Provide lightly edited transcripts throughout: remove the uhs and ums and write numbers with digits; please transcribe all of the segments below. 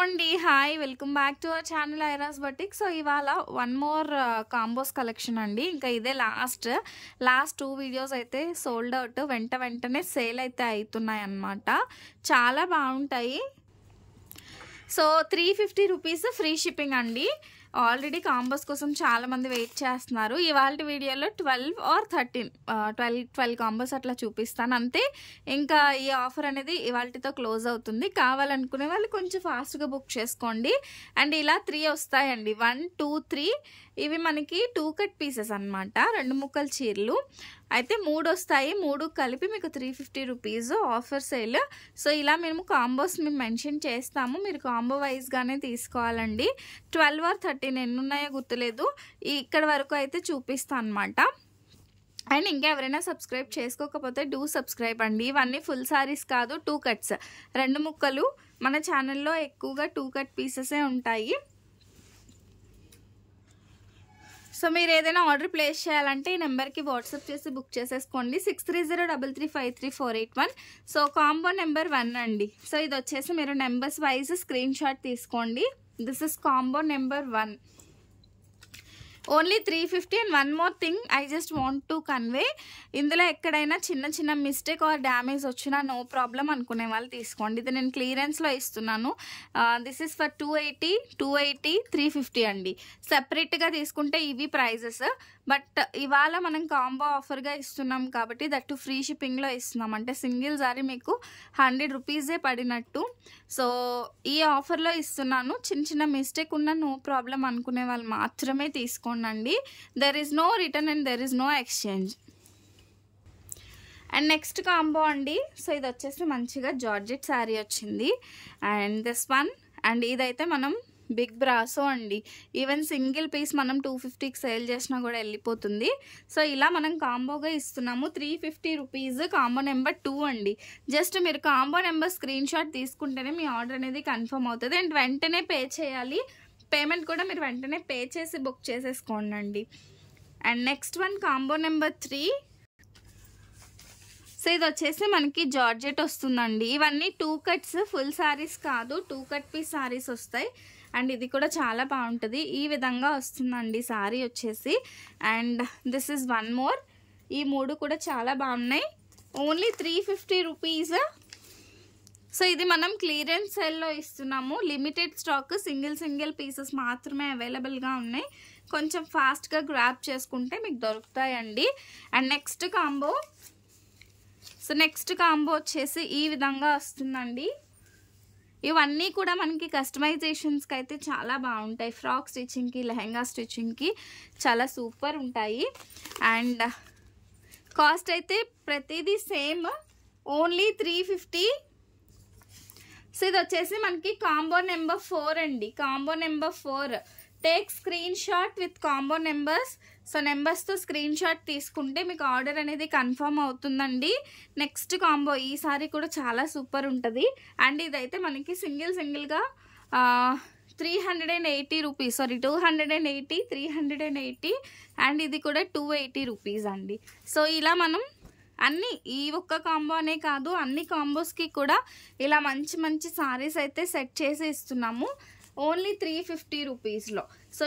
అండి hi welcome back to our channel Iras batik. So ఇవాళ one more combos collection అండి. ఇంకా ఇదే లాస్ట్ 2 వీడియోస్ అయితే సోల్డ్ అవుట్, వెంటనే సేల్ అయితే అవుతున్నాయి అన్నమాట. చాలా బాగుంటాయి. సో 350 రూపీస్ ఫ్రీ షిప్పింగ్ అండి. ఆల్రెడీ కాంబోస్ కోసం చాలామంది వెయిట్ చేస్తున్నారు. ఇవాళ వీడియోలో 12 ఆర్ 13 12 కాంబోస్ అట్లా చూపిస్తాను అంతే. ఇంకా ఈ ఆఫర్ అనేది ఇవాళతో క్లోజ్ అవుతుంది. కావాలనుకునే వాళ్ళు కొంచెం ఫాస్ట్గా బుక్ చేసుకోండి. అండ్ ఇలా 3 వస్తాయండి, 1 2 3. ఇవి మనకి 2 కట్ పీసెస్ అనమాట, 2 ముక్కల చీరలు అయితే 3 వస్తాయి. 3 కలిపి మీకు 350 రూపీస్ ఆఫర్ సేల్. సో ఇలా మేము కాంబోస్ మెన్షన్ చేస్తాము, మీరు కాంబో వైజ్గానే తీసుకోవాలండి. 12 ఆర్ 13 ఎన్ని ఉన్నాయో గుర్తులేదు, ఇక్కడ వరకు అయితే చూపిస్తాను అనమాట. అండ్ ఇంకా ఎవరైనా సబ్స్క్రైబ్ చేసుకోకపోతే డూ సబ్స్క్రైబ్ అండి. ఇవన్నీ ఫుల్ సారీస్ కాదు, 2 కట్స్, 2 ముక్కలు. మన ఛానల్లో ఎక్కువగా 2 కట్ పీసెసే ఉంటాయి. సో మీరు ఏదైనా ఆర్డర్ ప్లేస్ చేయాలంటే ఈ నెంబర్కి వాట్సాప్ చేసి బుక్ చేసేసుకోండి, 6303353481. సో కాంబో నెంబర్ 1 అండి. సో ఇది వచ్చేసి మీరు నెంబర్స్ వైజ్ స్క్రీన్ షాట్ తీసుకోండి. This is combo number 1, only 350. And one more thing I just want to convey, ఇందులో ఎక్కడైనా చిన్న మిస్టేక్ ఆర్ డ్యామేజ్ వచ్చినా నో ప్రాబ్లం అనుకునే వాళ్ళు తీసుకోండి. ఇది నేను క్లియరెన్స్లో ఇస్తున్నాను. దిస్ ఇస్ ఫర్ 280, 350 అండి. సెపరేట్గా తీసుకుంటే ఇవి ప్రైజెస్, బట్ ఇవాళ మనం కాంబో ఆఫర్గా ఇస్తున్నాం కాబట్టి దట్టు ఫ్రీ షిప్పింగ్లో ఇస్తున్నాం. అంటే సింగిల్ సారీ మీకు 100 రూపీసే పడినట్టు. సో ఈ ఆఫర్లో ఇస్తున్నాను. చిన్న మిస్టేక్ ఉన్న నో ప్రాబ్లం అనుకునే వాళ్ళు మాత్రమే తీసుకోండి. There is no return and there is no exchange. And next combo అండి. సో ఇది వచ్చేసి మంచిగా జార్జెట్ శారీ వచ్చింది. అండ్ దిస్ వన్, అండ్ ఇదైతే మనం బిగ్ బ్రాసో అండి. ఈవెన్ సింగిల్ పీస్ మనం 250కి సేల్ చేసినా కూడా వెళ్ళిపోతుంది. సో ఇలా మనం కాంబోగా ఇస్తున్నాము. 350 రూపీస్ కాంబో నెంబర్ 2 అండి. జస్ట్ మీరు కాంబో నెంబర్ స్క్రీన్ షాట్ తీసుకుంటేనే మీ ఆర్డర్ అనేది కన్ఫర్మ్ అవుతుంది. అండ్ వెంటనే పే చేయాలి. పేమెంట్ కూడా మీరు వెంటనే పే చేసి బుక్ చేసేసుకోండి. And next one combo number 3. So ఇది వచ్చేసి మనకి జార్జెట్ వస్తుందండి. ఇవన్నీ 2 కట్స్, ఫుల్ శారీస్ కాదు, 2 కట్ పీస్ శారీస్ వస్తాయి. అండ్ ఇది కూడా చాలా బాగుంటుంది. ఈ విధంగా వస్తుందండి శారీ వచ్చేసి. And this is one more. ఈ 3 కూడా చాలా బాగున్నాయి. Only 350 rupees. సో ఇది మనం క్లియరెన్స్ సేల్లో ఇస్తున్నాము. లిమిటెడ్ స్టాక్, సింగిల్ పీసెస్ మాత్రమే అవైలబుల్గా ఉన్నాయి. కొంచెం ఫాస్ట్గా గ్రాప్ చేసుకుంటే మీకు దొరుకుతాయండి. And next combo, so next combo వచ్చేసి ఈ విధంగా వస్తుందండి. ఇవన్నీ కూడా మనకి కస్టమైజేషన్స్కి అయితే చాలా బాగుంటాయి. ఫ్రాక్ స్టిచ్చింగ్కి, లెహెంగా స్టిచ్చింగ్కి చాలా సూపర్ ఉంటాయి. అండ్ కాస్ట్ అయితే ప్రతిదీ సేమ్, ఓన్లీ 350. సో ఇది వచ్చేసి మనకి కాంబో నెంబర్ 4 అండి. Combo number 4, take screenshot with combo numbers. So నెంబర్స్తో స్క్రీన్ షాట్ తీసుకుంటే మీకు ఆర్డర్ అనేది కన్ఫర్మ్ అవుతుందండి. నెక్స్ట్ కాంబో, ఈ సారీ కూడా చాలా సూపర్ ఉంటుంది. అండ్ ఇదైతే మనకి సింగిల్గా 380 రూపీస్, సారీ 280, 380. అండ్ ఇది కూడా 280 రూపీస్ అండి. సో ఇలా మనం అన్ని, ఈ ఒక్క కాంబో అనే కాదు, అన్ని కాంబోస్కి కూడా ఇలా మంచి సారీస్ అయితే సెట్ చేసి ఇస్తున్నాము. ఓన్లీ 350 రూపీస్లో. So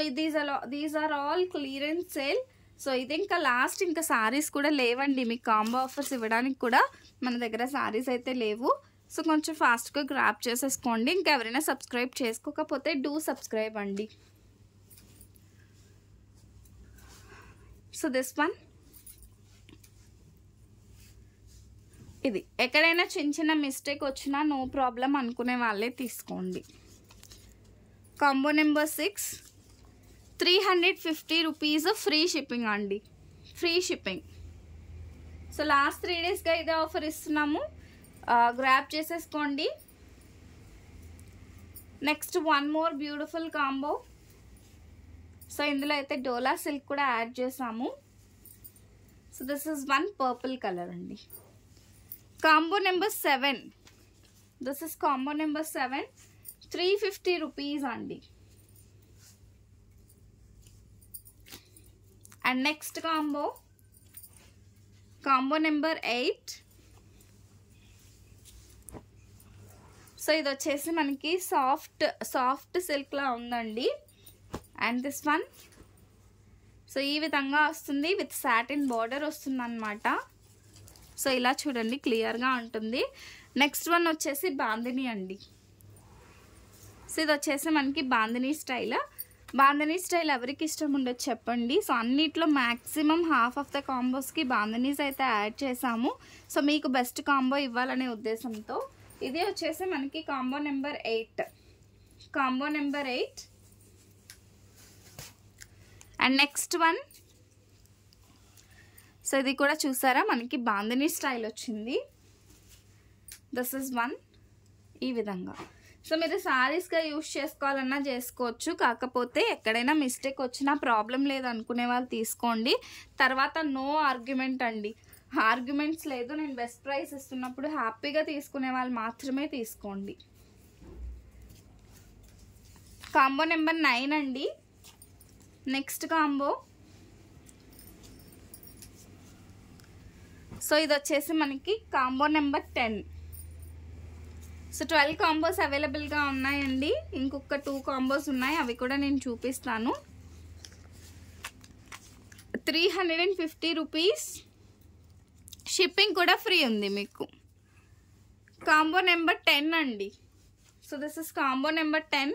these are all clearance sale. So ఇది ఇంకా లాస్ట్, ఇంకా సారీస్ కూడా లేవండి. మీకు కాంబో ఆఫర్స్ ఇవ్వడానికి కూడా మన దగ్గర సారీస్ అయితే లేవు. సో కొంచెం ఫాస్ట్గా గ్రాప్ చేసేసుకోండి. ఇంకా ఎవరైనా సబ్స్క్రైబ్ చేసుకోకపోతే డూ సబ్స్క్రైబ్ అండి. సో దిస్ వన్, ఇది ఎక్కడైనా చిన్న మిస్టేక్ వచ్చినా నో ప్రాబ్లం అనుకునే వాళ్ళే తీసుకోండి. Combo number 6, 350 rupees free shipping అండి. Free shipping. సో లాస్ట్ 3 డేస్గా ఇదే ఆఫర్ ఇస్తున్నాము, గ్రాప్ చేసేసుకోండి. Next one more beautiful combo. So ఇందులో అయితే డోలా సిల్క్ కూడా యాడ్ చేసాము. So this is one purple colour అండి. Combo number 7, this is combo number 7, 350 rupees అండి. And next combo number 8. So ఇది వచ్చేసి మనకి సాఫ్ట్ సిల్క్లా ఉందండి. అండ్ దిస్ వన్, సో ఈ విధంగా వస్తుంది విత్ సాటిన్ బార్డర్ వస్తుంది అనమాట. సో ఇలా చూడండి క్లియర్గా ఉంటుంది. నెక్స్ట్ వన్ వచ్చేసి బాందిని అండి. సో ఇది వచ్చేసి మనకి బాందిని స్టైల్. బాందిని స్టైల్ ఎవరికి ఇష్టం ఉండదు చెప్పండి. సో అన్నిట్లో మ్యాక్సిమం హాఫ్ ఆఫ్ ద కాంబోస్కి బాందినీస్ అయితే యాడ్ చేసాము. సో మీకు బెస్ట్ కాంబో ఇవ్వాలనే ఉద్దేశంతో. ఇది వచ్చేసి మనకి combo number 8. And next one, so ఇది కూడా చూసారా మనకి బాందిని స్టైల్ వచ్చింది. దిస్ ఇస్ వన్, ఈ విధంగా. సో మీరు సారీస్గా యూజ్ చేసుకోవాలన్నా చేసుకోవచ్చు. కాకపోతే ఎక్కడైనా మిస్టేక్ వచ్చినా ప్రాబ్లం లేదు అనుకునే వాళ్ళు తీసుకోండి. తర్వాత నో ఆర్గ్యుమెంట్ అండి, ఆర్గ్యుమెంట్స్ లేదు. నేను బెస్ట్ ప్రైస్ ఇస్తున్నప్పుడు హ్యాపీగా తీసుకునే వాళ్ళు మాత్రమే తీసుకోండి. కాంబో నెంబర్ 9 అండి. నెక్స్ట్ కాంబో, సో ఇది వచ్చేసి మనకి కాంబో నెంబర్ 10. సో 12 కాంబోస్ అవైలబుల్గా ఉన్నాయండి. ఇంకొక 2 కాంబోస్ ఉన్నాయి, అవి కూడా నేను చూపిస్తాను. 350 రూపీస్, షిప్పింగ్ కూడా ఫ్రీ ఉంది మీకు. కాంబో నెంబర్ 10 అండి. So this is combo number 10.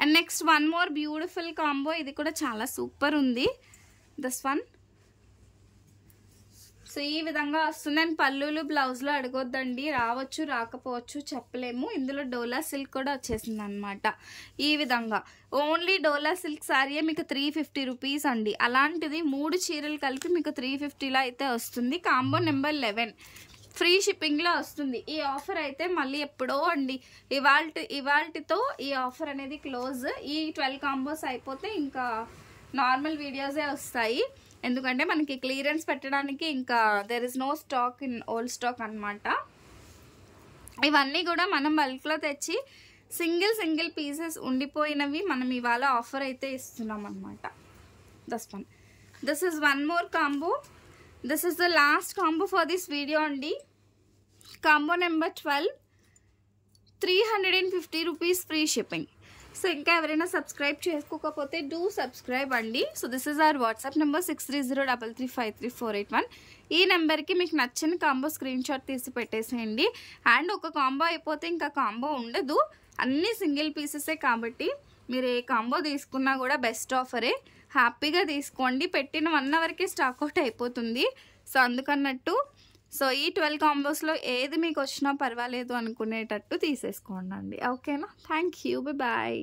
And next one more beautiful combo. ఇది కూడా చాలా సూపర్ ఉంది. దిస్ వన్, సో ఈ విధంగా వస్తుంది. అండ్ పళ్ళులు బ్లౌజ్లో అడగొద్దండి, రావచ్చు రాకపోవచ్చు చెప్పలేము. ఇందులో డోలా సిల్క్ కూడా వచ్చేసింది అనమాట. ఈ విధంగా ఓన్లీ డోలా సిల్క్ శారీయే మీకు 350 రూపీస్ అండి. అలాంటిది 3 చీరలు కలిపి మీకు 350లో అయితే వస్తుంది. కాంబో నెంబర్ 11 ఫ్రీ షిప్పింగ్లో వస్తుంది. ఈ ఆఫర్ అయితే మళ్ళీ ఎప్పుడో అండి, ఇవాల్టితో ఈ ఆఫర్ అనేది క్లోజ్. ఈ 12 కాంబోస్ అయిపోతే ఇంకా నార్మల్ వీడియోసే వస్తాయి. ఎందుకంటే మనకి క్లియరెన్స్ పెట్టడానికి ఇంకా there is no stock in old stock అనమాట. ఇవన్నీ కూడా మనం బల్క్లో తెచ్చి సింగిల్ పీసెస్ ఉండిపోయినవి మనం ఇవాళ ఆఫర్ అయితే ఇస్తున్నాం అనమాట. This is one more combo. This is the last combo for this video అండి. Combo number 12, 350 rupees free shipping. So ఇంకా ఎవరైనా సబ్స్క్రైబ్ చేసుకోకపోతే డూ సబ్స్క్రైబ్ అండి. So this is our WhatsApp number 6303353481. ఈ నెంబర్కి మీకు నచ్చిన కాంబో స్క్రీన్ షాట్ తీసి పెట్టేసేయండి. అండ్ ఒక కాంబో అయిపోతే ఇంకా కాంబో ఉండదు, అన్నీ సింగిల్ పీసెసే కాబట్టి మీరు ఏ కాంబో తీసుకున్నా కూడా బెస్ట్ ఆఫరే. హ్యాపీగా తీసుకోండి. పెట్టిన 1 అవర్కే స్టాక్అవుట్ అయిపోతుంది. సో అందుకన్నట్టు సో ఈ 12 కాంబోస్లో ఏది మీకు వచ్చినా పర్వాలేదు అనుకునేటట్టు తీసేసుకోండి. ఓకేనా? Thank you, bye.